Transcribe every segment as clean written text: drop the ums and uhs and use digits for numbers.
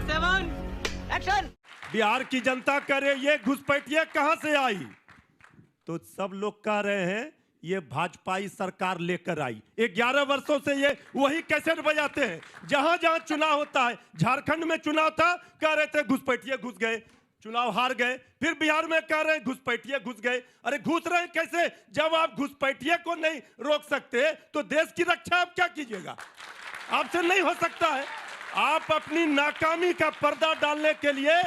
7 action. Bihar की जनता कह रही ये घुसपैठिया कहां से आई, तो सब लोग कह रहे हैं ये भाजपाई सरकार लेकर आई। 11 वर्षों से ये वही कैसेट बजाते हैं। जहां जहां चुनाव होता है, झारखंड में चुनाव था, कह रहे थे घुसपैठिया घुस गए, चुनाव हार गए। फिर बिहार में कह रहे हैं घुसपैठिया घुस गए। अरे घुस रहे हैं कैसे? जब आप घुसपैठिया को नहीं रोक सकते तो देश की रक्षा आप क्या कीजिएगा? आपसे नहीं हो सकता है। आप अपनी नाकामी का पर्दा डालने के लिए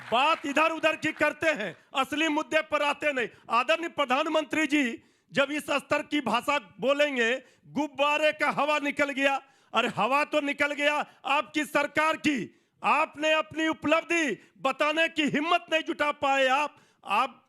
बात इधर उधर की करते हैं, असली मुद्दे पर आते नहीं। आदरणीय प्रधानमंत्री जी जब इस स्तर की भाषा बोलेंगे, गुब्बारे का हवा निकल गया। अरे हवा तो निकल गया आपकी सरकार की, आपने अपनी उपलब्धि बताने की हिम्मत नहीं जुटा पाए। आप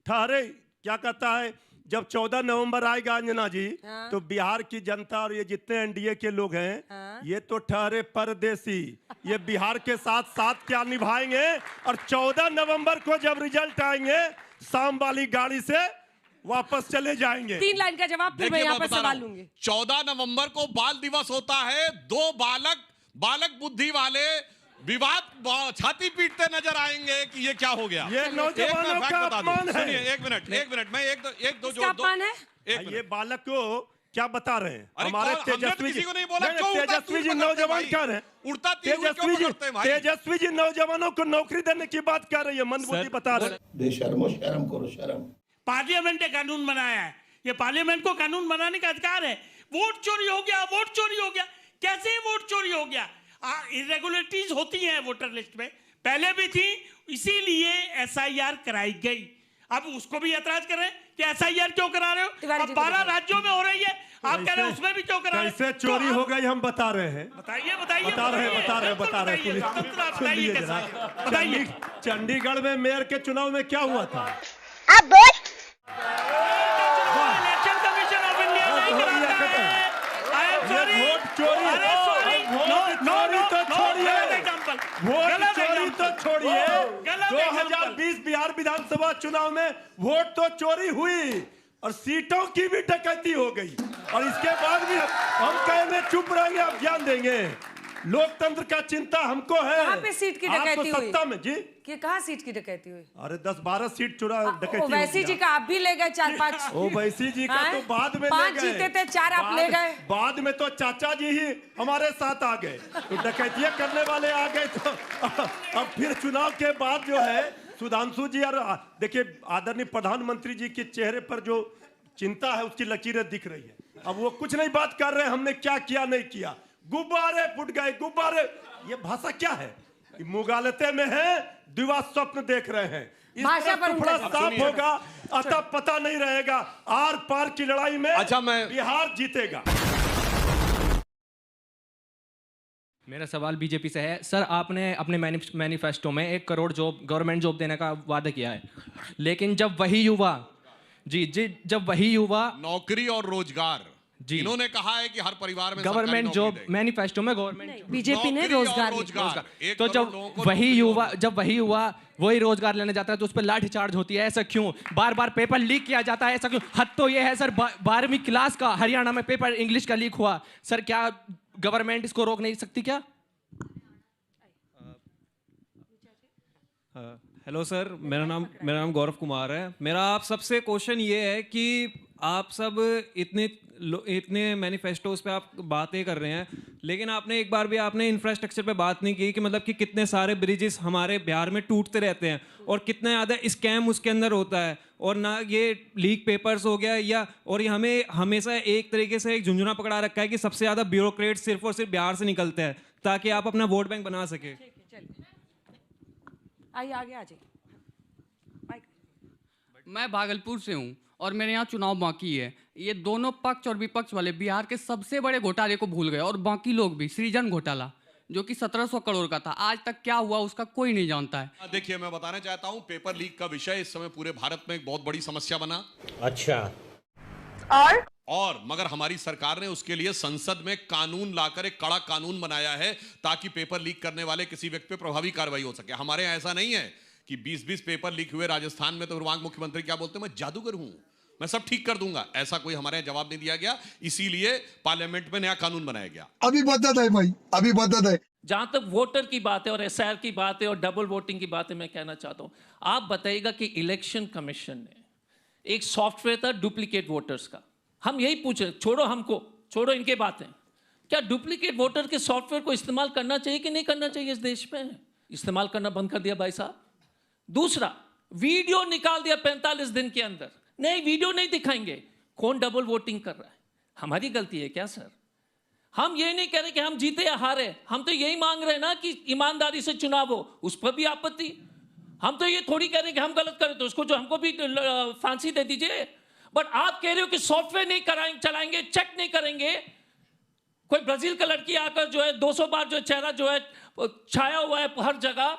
ठहरे, क्या कहता है, जब 14 नवंबर आएगा अंजना जी, हाँ। तो बिहार की जनता और ये जितने एनडीए के लोग हैं, हाँ। ये तो ठहरे परदेसी, ये बिहार के साथ साथ क्या निभाएंगे। और 14 नवंबर को जब रिजल्ट आएंगे, शाम वाली गाड़ी से वापस चले जाएंगे। 3 लाइन का जवाब फिर मैं यहाँ पर सवाल लूंगी। 14 नवंबर को बाल दिवस होता है। 2 बालक बुद्धि वाले विवाद छाती पीटते नजर आएंगे कि ये क्या हो गया। ये नौजवानों का अपमान है। सुनिए एक मिनट मैं एक दो किसका अपमान है? ये बालक को क्या बता रहे हैं? अरे हमारे हमने तो तेजस्वी किसी जी को नहीं बोला, क्यों उड़ता तेजस्वी जी तीर नौजवान पकड़ते कह रहे हैं, उड़ता तीर क्यों पकड़ते हैं भाई? तेजस्वी जी नौजवानों को नौकरी देने की बात कर रही है, मंदबुद्धि बता रहे हैं। बेशर्मो, शर्म करो शर्म। पार्लियामेंट ने कानून बनाया है, ये पार्लियामेंट को कानून बनाने का अधिकार है। वोट चोरी हो गया, वोट चोरी हो गया, कैसे वोट चोरी हो गया? इरेगुलरिटीज होती हैं वोटर लिस्ट में, पहले भी थी, इसीलिए एसआईआर कराई गई। अब उसको भी ऐतराज कर रहे हैं कि एसआईआर क्यों करा रहे हो? अब 12 राज्यों में हो रही है, आप कह रहे हैं उसमें भी क्यों करा रहे हैं? कैसे चोरी हो गई हम बता रहे हैं। बताइए बताइए। चंडीगढ़ में मेयर के चुनाव में क्या हुआ था? इलेक्शन कमीशन ऑफ इंडिया नहीं कराता है। I am sorry. वोट चोरी, अरे सॉरी, वोट चोरी तो छोड़िए। गलत 2020 बिहार विधानसभा चुनाव में वोट तो चोरी हुई और सीटों की भी डकैती हो गई, और इसके बाद भी हम कहेंगे चुप रहेंगे, आप ज्ञान देंगे। लोकतंत्र का चिंता हमको है। कहाँ पे सीट की डकैती हुई? सत्ता में जी, कि कहाँ सीट की डकैती हुई? अरे 10-12 सीट चुरा डकैती। वैसी जी का आप भी ले गए 4-5। ओ वैसी जी का तो बाद में 5 जीते थे, 4 आप ले गए। बाद में तो चाचा जी ही हमारे साथ आ गए, तो डकैतियां करने वाले आ गए। तो अब फिर चुनाव के बाद जो है सुधांशु जी, और देखिए आदरणीय प्रधानमंत्री जी के चेहरे पर जो चिंता है उसकी लकीरें दिख रही है। अब वो कुछ नहीं बात कर रहे हैं हमने क्या किया नहीं किया। गुब्बारे फूट गए, गुब्बारे, ये भाषा क्या है? मुगालते में है, दिवा स्वप्न देख रहे हैं। इस भाषा पर थोड़ा साफ होगा, अतः पता नहीं रहेगा। आर पार की लड़ाई में बिहार जीतेगा। मेरा सवाल बीजेपी से है। सर, आपने अपने मैनिफेस्टो में 1 करोड़ जॉब, गवर्नमेंट जॉब देने का वादा किया है, लेकिन जब वही युवा नौकरी और रोजगार जी, इन्होंने कहा है कि हर परिवार में गवर्नमेंट जॉब, मैनिफेस्टो में गवर्नमेंट, बीजेपी ने रोजगार। तो जब वही युवा वही रोजगार लेने जाता है तो उस पर लाठी चार्ज होती है, ऐसा क्यों? बार बार पेपर लीक किया जाता है, ऐसा क्यों? हद तो ये है सर, 12वीं क्लास का हरियाणा में पेपर इंग्लिश का लीक हुआ। सर, क्या गवर्नमेंट इसको रोक नहीं सकती क्या? हेलो सर, मेरा नाम गौरव कुमार है। मेरा आप सबसे क्वेश्चन ये है कि आप सब इतने मैनिफेस्टोज पे आप बातें कर रहे हैं, लेकिन आपने एक बार भी आपने इंफ्रास्ट्रक्चर पे बात नहीं की कि मतलब कि कितने सारे ब्रिजेस हमारे बिहार में टूटते रहते हैं और कितना ज़्यादा स्कैम उसके अंदर होता है, और ना ये लीक पेपर्स हो गया या, और ये हमें हमेशा एक तरीके से एक झुंझुना पकड़ा रखा है कि सबसे ज़्यादा ब्यूरोक्रेट सिर्फ और सिर्फ बिहार से निकलते हैं ताकि आप अपना वोट बैंक बना सके। आइए आगे आ जाइए। मैं भागलपुर से हूँ और मेरे यहाँ चुनाव बाकी है। ये दोनों पक्ष और विपक्ष वाले बिहार के सबसे बड़े घोटाले को भूल गए, और बाकी लोग भी। सृजन घोटाला जो कि 1700 करोड़ का था, आज तक क्या हुआ उसका कोई नहीं जानता है। देखिए, मैं बताना चाहता हूँ, पेपर लीक का विषय इस समय पूरे भारत में एक बहुत बड़ी समस्या बना। अच्छा, और मगर हमारी सरकार ने उसके लिए संसद में कानून लाकर एक कड़ा कानून बनाया है ताकि पेपर लीक करने वाले किसी व्यक्ति पे प्रभावी कार्रवाई हो सके। हमारे यहाँ ऐसा नहीं है कि 20-20 पेपर लीक हुए राजस्थान में, तो वहां मुख्यमंत्री क्या बोलते हैं, मैं जादूगर हूं, मैं सब ठीक कर दूंगा। ऐसा कोई हमारे यहाँ जवाब नहीं दिया गया, इसीलिए पार्लियामेंट में नया कानून बनाया गया। अभी बदत है भाई, अभी बदत है। जहां तक वोटर की बात है और एसआर की बात है और डबल वोटिंग की बात है, मैं कहना चाहता हूं, आप बताइएगा कि इलेक्शन कमीशन ने एक सॉफ्टवेयर था डुप्लीकेट वोटर्स का, हम यही पूछे, छोड़ो हमको, छोड़ो इनके बातें, क्या डुप्लीकेट वोटर के सॉफ्टवेयर को इस्तेमाल करना चाहिए कि नहीं करना चाहिए इस देश में? इस्तेमाल करना बंद कर दिया भाई साहब। दूसरा, वीडियो निकाल दिया 45 दिन के अंदर, नहीं वीडियो नहीं दिखाएंगे, कौन डबल वोटिंग कर रहा है? हमारी गलती है क्या सर? हम ये नहीं कह रहे कि हम जीते या हारे, हम तो यही मांग रहे हैं ना कि ईमानदारी से चुनाव हो, उस पर भी आपत्ति। हम तो ये थोड़ी कह रहे कि हम गलत करें तो उसको जो हमको भी फांसी दे दीजिए। बट आप कह रहे हो कि सॉफ्टवेयर नहीं चलाएंगे, चेक नहीं करेंगे। कोई ब्राजील का लड़की आकर जो है 200 बार जो चेहरा जो है छाया हुआ है हर जगह।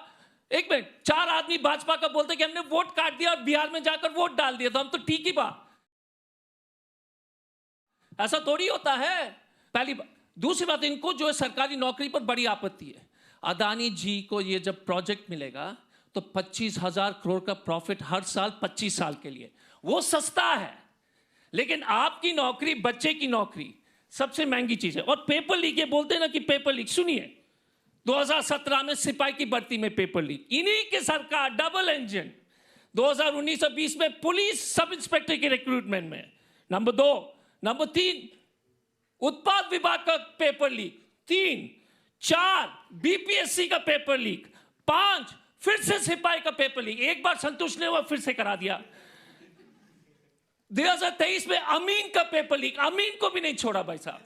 एक मिनट, 4 आदमी भाजपा का बोलते कि हमने वोट काट दिया और बिहार में जाकर वोट डाल दिया, तो हम तो ठीक ही बात, ऐसा थोड़ी होता है। पहली बात। दूसरी बात, इनको जो है सरकारी नौकरी पर बड़ी आपत्ति है। अदानी जी को ये जब प्रोजेक्ट मिलेगा तो 25,000 करोड़ का प्रॉफिट हर साल 25 साल के लिए, वो सस्ता है। लेकिन आपकी नौकरी, बच्चे की नौकरी सबसे महंगी चीज है। और पेपर लीक, ये बोलते हैं ना कि पेपर लीक, सुनिए 2017 में सिपाही की भर्ती में पेपर लीक, इन्हीं के सरकार डबल इंजन 2019 और 20 में पुलिस सब इंस्पेक्टर के रिक्रूटमेंट में। नंबर 2, नंबर 3 उत्पाद विभाग का पेपर लीक, 3, 4 बीपीएससी का पेपर लीक, 5 फिर से सिपाही का पेपर लीक। एक बार संतुष्ट नहीं हुआ, फिर से करा दिया। 2023 में अमीन का पेपर लीक, अमीन को भी नहीं छोड़ा भाई साहब,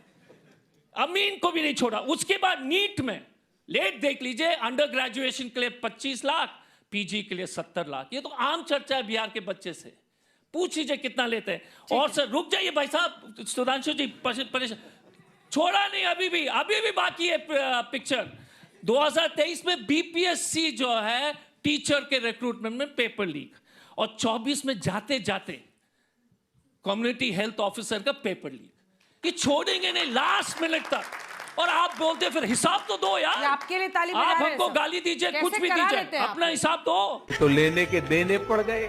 अमीन को भी नहीं छोड़ा। उसके बाद नीट में लेट देख लीजिए, अंडर ग्रेजुएशन के लिए 25 लाख, पीजी के लिए 70 लाख। ये तो आम चर्चा है बिहार के बच्चे से, पूछ लीजिए कितना लेते हैं। और सर रुक जाइए भाई साहब, सुधांशु जी परेशान, छोड़ा नहीं, अभी भी बाकी है पिक्चर। 2023 में बीपीएससी जो है टीचर के रिक्रूटमेंट में पेपर लीक, और 24 में जाते जाते कम्युनिटी हेल्थ ऑफिसर का पेपर लीक, कि छोड़ेंगे नहीं लास्ट मिनट तक। और आप बोलते फिर हिसाब तो दो यार, आपके लिए ताली बजा आप रहे हैं हमको सब। गाली दीजिए, कैसे कुछ भी करा दीजिए, लेते हैं अपना आप? हिसाब दो। तो लेने के देने पड़ गए।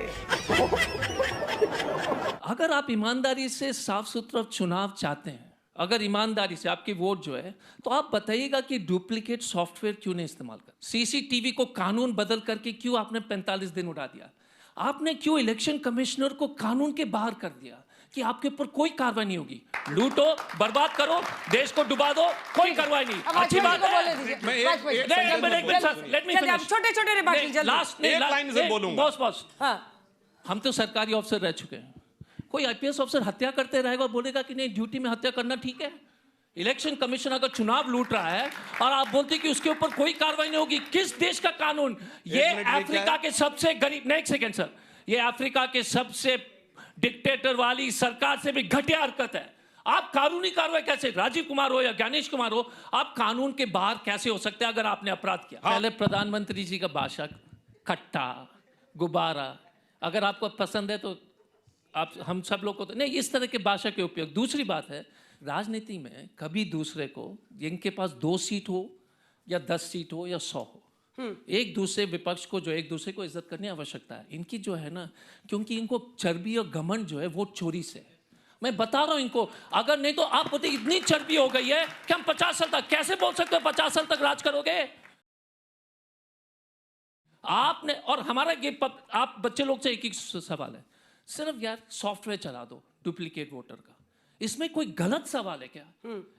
अगर आप ईमानदारी से साफ सुथरा चुनाव चाहते हैं, अगर ईमानदारी से आपकी वोट जो है, तो आप बताइएगा कि डुप्लीकेट सॉफ्टवेयर क्यों नहीं इस्तेमाल कर, सीसीटीवी को कानून बदल करके क्यों आपने 45 दिन उड़ा दिया, आपने क्यों इलेक्शन कमिश्नर को कानून के बाहर कर दिया कि आपके ऊपर कोई कार्रवाई नहीं होगी, लूटो, बर्बाद करो, देश को डुबा दो, कोई कार्रवाई नहीं। अच्छी बात है। छोटे-छोटे बॉस, हम तो सरकारी ऑफिसर रह चुके हैं, कोई आईपीएस ऑफिसर हत्या करते रहेगा और बोलेगा कि नहीं ड्यूटी में हत्या करना ठीक है? इलेक्शन कमीशन अगर चुनाव लूट रहा है और आप बोलते कि उसके ऊपर कोई कार्रवाई नहीं होगी, किस देश का कानून? ये अफ्रीका के सबसे गरीब, नहीं एक सेकेंड सर, ये अफ्रीका के सबसे डिक्टेटर वाली सरकार से भी घटिया हरकत है। आप कानूनी कार्रवाई कैसे, राजीव कुमार हो या ज्ञानेश कुमार हो, आप कानून के बाहर कैसे हो सकते हैं अगर आपने अपराध किया? पहले प्रधानमंत्री जी का भाषा खट्टा, गुब्बारा, अगर आपको पसंद है तो आप, हम सब लोग को तो नहीं, इस तरह के भाषा के उपयोग। दूसरी बात है, राजनीति में कभी दूसरे को, जिनके पास 2 सीट हो या 10 सीट हो या 100 हो, एक दूसरे विपक्ष को जो एक दूसरे को इज्जत करने की आवश्यकता है। इनकी जो है ना, क्योंकि इनको चर्बी और घमंड जो है वो चोरी से है। मैं बता रहा हूं इनको, अगर नहीं तो आप पता इतनी चर्बी हो गई है कि हम 50 साल तक, कैसे बोल सकते हो 50 साल तक राज करोगे आपने? और हमारा ये आप बच्चे लोग से एक ही सवाल है, सिर्फ यार सॉफ्टवेयर चला दो डुप्लीकेट वोटर का, इसमें कोई गलत सवाल है क्या?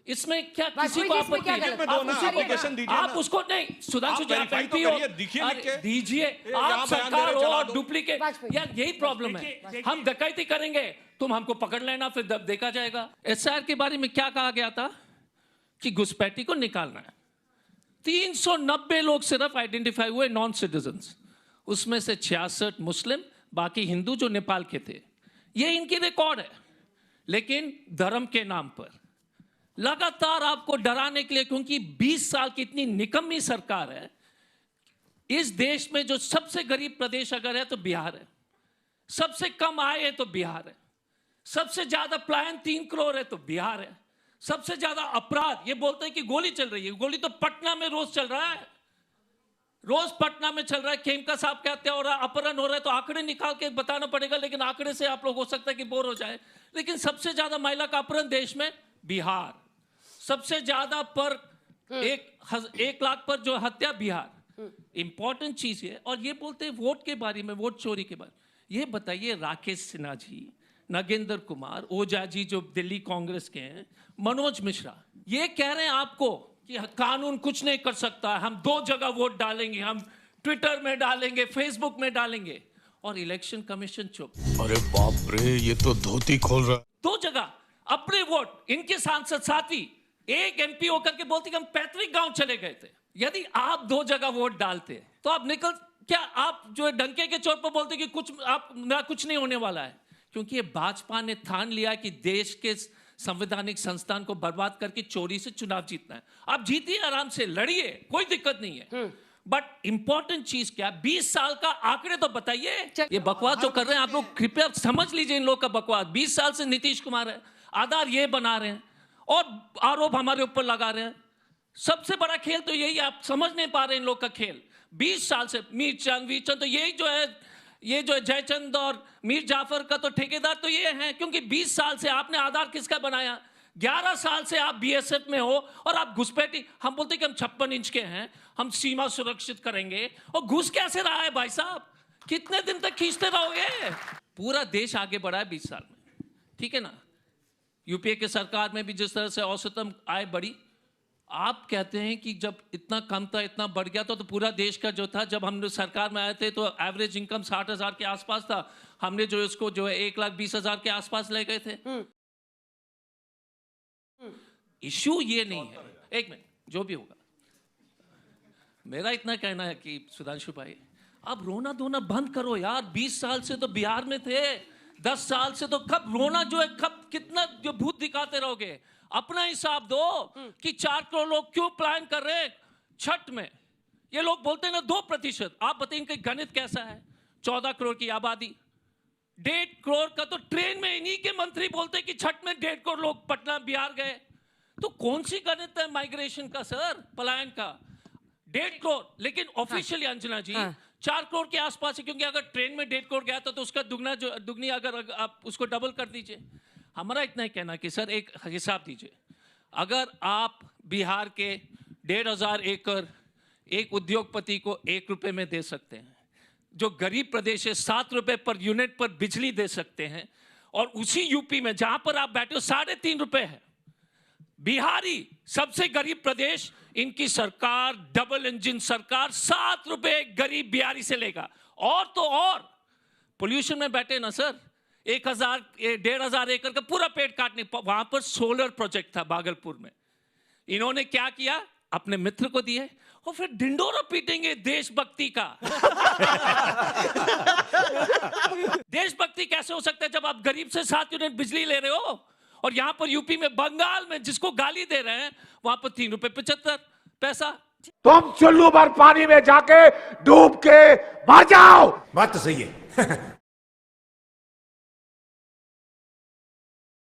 इसमें क्या किसी को आपत्ति है? आप उसको नहीं, सुधांशु जी आप एमपी हो, दीजिए, आप सरकार हो और डुप्लीकेट, यार यही प्रॉब्लम है। हम डकैती करेंगे, तुम हमको पकड़ लेना, फिर देखा जाएगा। एसआर के बारे में क्या कहा गया था कि घुसपैठी को निकालना है। 390 लोग सिर्फ आइडेंटिफाई हुए नॉन सिटीजन्स, उसमें से 66 मुस्लिम, बाकी हिंदू जो नेपाल के थे। ये इनकी रिकॉर्ड है। लेकिन धर्म के नाम पर लगातार आपको डराने के लिए, क्योंकि 20 साल की इतनी निकम्मी सरकार है इस देश में, जो सबसे गरीब प्रदेश अगर है तो बिहार है, सबसे कम आय है तो बिहार है, सबसे ज्यादा पलायन 3 करोड़ है तो बिहार है, सबसे ज्यादा अपराध, ये बोलते हैं कि गोली चल रही है, गोली तो पटना में रोज चल रहा है, रोज पटना में चल रहा है। खेमका साहब क्या हत्या हो रहा है, अपहरण हो रहा है, तो आंकड़े निकाल के बताना पड़ेगा, लेकिन आंकड़े से आप लोग हो सकता है कि बोर हो जाए। लेकिन सबसे ज्यादा महिला का अपहरण देश में बिहार, सबसे ज्यादा पर 1 लाख पर जो हत्या बिहार, इंपॉर्टेंट चीज है। और ये बोलते हैं वोट के बारे में, वोट चोरी के बारे में। ये बताइए, राकेश सिन्हा जी, नागेंद्र कुमार, ओझा जी जो दिल्ली कांग्रेस के हैं, मनोज मिश्रा, ये कह रहे हैं आपको कि कानून कुछ नहीं कर सकता, हम 2 जगह वोट डालेंगे, हम ट्विटर में डालेंगे, फेसबुक में डालेंगे, और इलेक्शन कमीशन चुप। अरे बाप रे, ये तो धोती खोल रहा। 2 जगह अपने वोट, इनके सांसद साथी एक MP होकर के बोलते कि हम पैतृक गांव चले गए थे। यदि आप 2 जगह वोट डालते तो आप निकल, क्या आप जो डंके के चोट पर बोलते कि कुछ नहीं होने वाला है? क्योंकि ये भाजपा ने ठान लिया कि देश के संवैधानिक संस्थान को बर्बाद करके चोरी से चुनाव जीतना है। आप जीतिए, आराम से लड़िए, कोई दिक्कत नहीं है। बट इंपॉर्टेंट चीज क्या, 20 साल का आंकड़े तो बताइए। ये बकवास जो कर रहे हैं आप लोग, कृपया समझ लीजिए इन लोग का बकवास। 20 साल से नीतीश कुमार है, आधार ये बना रहे हैं और आरोप हमारे ऊपर लगा रहे हैं। सबसे बड़ा खेल तो यही, आप समझ नहीं पा रहे इन लोग का खेल। 20 साल से वीरचंद तो यही जो है, ये जो जयचंद और मीर जाफर का तो ठेकेदार तो ये हैं, क्योंकि 20 साल से आपने आधार किसका बनाया? 11 साल से आप BSF में हो और आप घुसपैठी। हम बोलते कि हम 56 इंच के हैं, हम सीमा सुरक्षित करेंगे, और घुस कैसे रहा है भाई साहब? कितने दिन तक खींचते रहोगे? पूरा देश आगे बढ़ा है 20 साल में, ठीक है ना? UPA के सरकार में भी जिस तरह से औसतन आय बढ़ी, आप कहते हैं कि जब इतना कम था इतना बढ़ गया तो पूरा देश का जो था, जब हम सरकार में आए थे तो एवरेज इनकम 60,000 के आसपास था, हमने जो इसको जो है 1,20,000 के आसपास ले गए थे। इश्यू ये नहीं है, एक मिनट, जो भी होगा, मेरा इतना कहना है कि सुधांशु भाई, अब रोना धोना बंद करो यार। 20 साल से तो बिहार में थे, 10 साल से तो कब रोना जो है, कब कितना जो भूत दिखाते रहोगे? अपना हिसाब दो कि 4 करोड़ लोग क्यों प्लान कर रहे हैं छठ में। ये लोग बोलते हैं ना 2%, आप बताइए इनका गणित कैसा है? 14 करोड़ की आबादी, 1.5 करोड़ का तो ट्रेन में इन्हीं के मंत्री बोलते हैं कि छठ में 1.5 करोड़ लोग पटना बिहार गए। तो कौन सी गणित है माइग्रेशन का सर, पलायन का? 1.5 करोड़, लेकिन ऑफिशियली अंजना जी 4 करोड़ के आसपास है, क्योंकि अगर ट्रेन में 1.5 करोड़ गया था तो उसका दुगनी अगर आप उसको डबल कर दीजिए। हमारा इतना ही कहना कि सर एक हिसाब दीजिए, अगर आप बिहार के 1,500 एकड़ एक उद्योगपति को 1 रुपए में दे सकते हैं, जो गरीब प्रदेश है 7 रुपए पर यूनिट पर बिजली दे सकते हैं, और उसी UP में जहां पर आप बैठे हो 3.5 रुपए है, बिहारी सबसे गरीब प्रदेश, इनकी सरकार डबल इंजन सरकार 7 रुपए गरीब बिहारी से लेगा। और तो और पोल्यूशन में बैठे ना सर, 1,500 एकड़ का पूरा पेड़ काटने, वहां पर सोलर प्रोजेक्ट था भागलपुर में, इन्होंने क्या किया, अपने मित्र को दिए, और फिर ढिंडोरा पीटेंगे देशभक्ति का। देशभक्ति कैसे हो सकता है जब आप गरीब से 7 यूनिट बिजली ले रहे हो, और यहां पर UP में, बंगाल में जिसको गाली दे रहे हैं, वहां पर 3 रुपए 75 पैसा। तुम चुल्लू भर पानी में जाके डूब के मर जाओ। बात तो सही है।